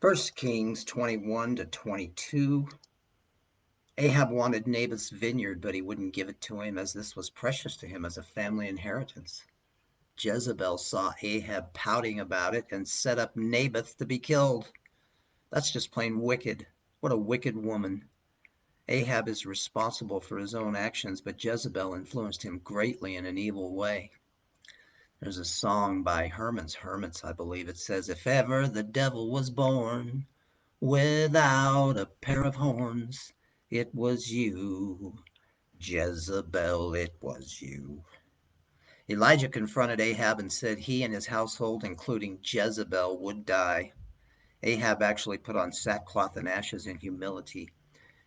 First Kings 21 to 22. Ahab wanted Naboth's vineyard, but he wouldn't give it to him, as this was precious to him as a family inheritance. Jezebel saw Ahab pouting about it and set up Naboth to be killed. That's just plain wicked. What a wicked woman. Ahab is responsible for his own actions, but Jezebel influenced him greatly in an evil way. There's a song by Herman's Hermits, I believe. It says, "If ever the devil was born without a pair of horns, it was you, Jezebel, it was you." Elijah confronted Ahab and said he and his household, including Jezebel, would die. Ahab actually put on sackcloth and ashes in humility.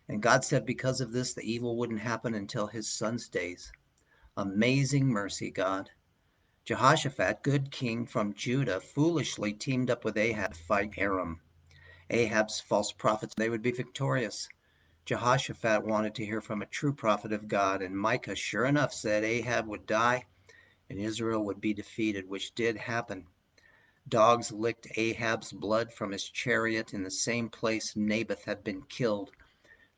And God said because of this, the evil wouldn't happen until his son's days. Amazing mercy, God. Jehoshaphat, good king from Judah, foolishly teamed up with Ahab to fight Aram. Ahab's false prophets, they would be victorious. Jehoshaphat wanted to hear from a true prophet of God, and Micah, sure enough, said Ahab would die and Israel would be defeated, which did happen. Dogs licked Ahab's blood from his chariot in the same place Naboth had been killed.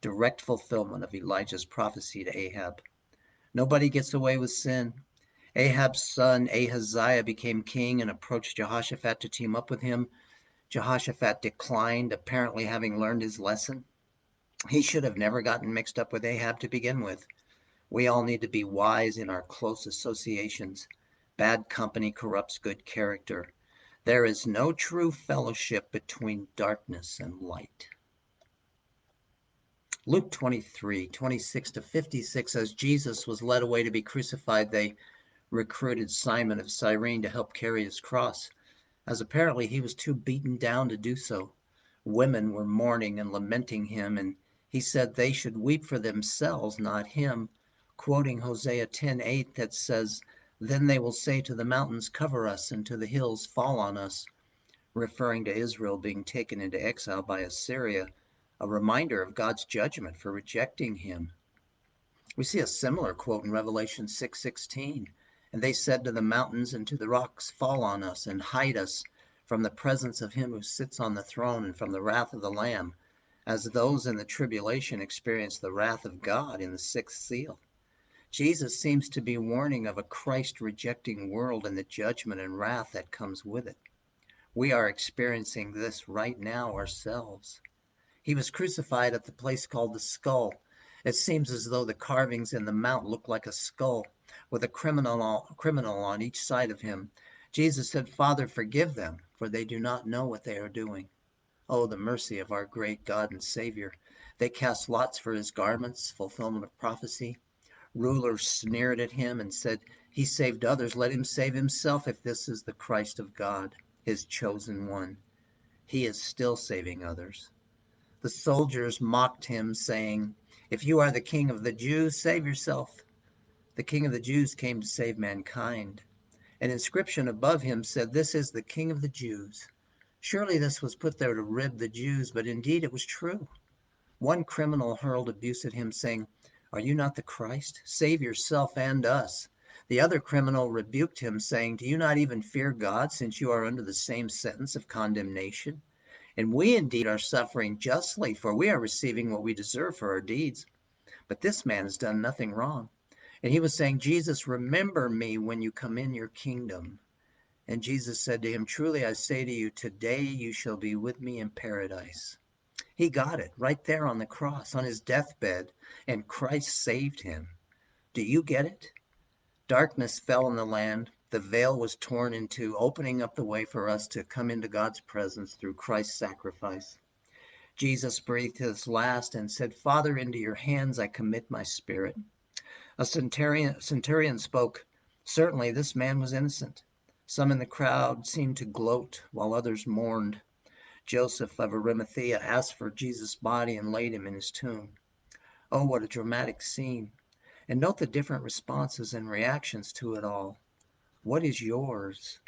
Direct fulfillment of Elijah's prophecy to Ahab. Nobody gets away with sin. Ahab's son Ahaziah became king and approached Jehoshaphat to team up with him. Jehoshaphat declined, apparently having learned his lesson. He should have never gotten mixed up with Ahab to begin with. We all need to be wise in our close associations. Bad company corrupts good character. There is no true fellowship between darkness and light. Luke 23:26 to 56 says, Jesus was led away to be crucified. They recruited Simon of Cyrene to help carry his cross, as apparently he was too beaten down to do so. Women were mourning and lamenting him, and he said they should weep for themselves, not him, quoting Hosea 10:8 that says, "Then they will say to the mountains, cover us, and to the hills, fall on us," referring to Israel being taken into exile by Assyria, a reminder of God's judgment for rejecting him. We see a similar quote in Revelation 6:16. And they said to the mountains and to the rocks, fall on us and hide us from the presence of him who sits on the throne and from the wrath of the Lamb, as those in the tribulation experience the wrath of God in the sixth seal. Jesus seems to be warning of a Christ-rejecting world and the judgment and wrath that comes with it. We are experiencing this right now ourselves. He was crucified at the place called the Skull. It seems as though the carvings in the mount look like a skull, with a criminal on each side of him. Jesus said, Father, forgive them, for they do not know what they are doing. Oh, the mercy of our great God and Savior. They cast lots for his garments, fulfillment of prophecy. Rulers sneered at him and said, he saved others, let him save himself if this is the Christ of God, his chosen one. He is still saving others. The soldiers mocked him, saying, if you are the king of the Jews, save yourself. The king of the Jews came to save mankind. An inscription above him said, this is the king of the Jews. Surely this was put there to rib the Jews, but indeed it was true. One criminal hurled abuse at him, saying, are you not the Christ? Save yourself and us. The other criminal rebuked him, saying, do you not even fear God, since you are under the same sentence of condemnation? And we indeed are suffering justly, for we are receiving what we deserve for our deeds. But this man has done nothing wrong. And he was saying, Jesus, remember me when you come in your kingdom. And Jesus said to him, truly I say to you, today you shall be with me in paradise. He got it right there on the cross, on his deathbed, and Christ saved him. Do you get it? Darkness fell in the land. The veil was torn in two, opening up the way for us to come into God's presence through Christ's sacrifice. Jesus breathed his last and said, Father, into your hands I commit my spirit. A centurion spoke, certainly this man was innocent. Some in the crowd seemed to gloat, while others mourned. Joseph of Arimathea asked for Jesus' body and laid him in his tomb. Oh, what a dramatic scene. And note the different responses and reactions to it all. What is yours?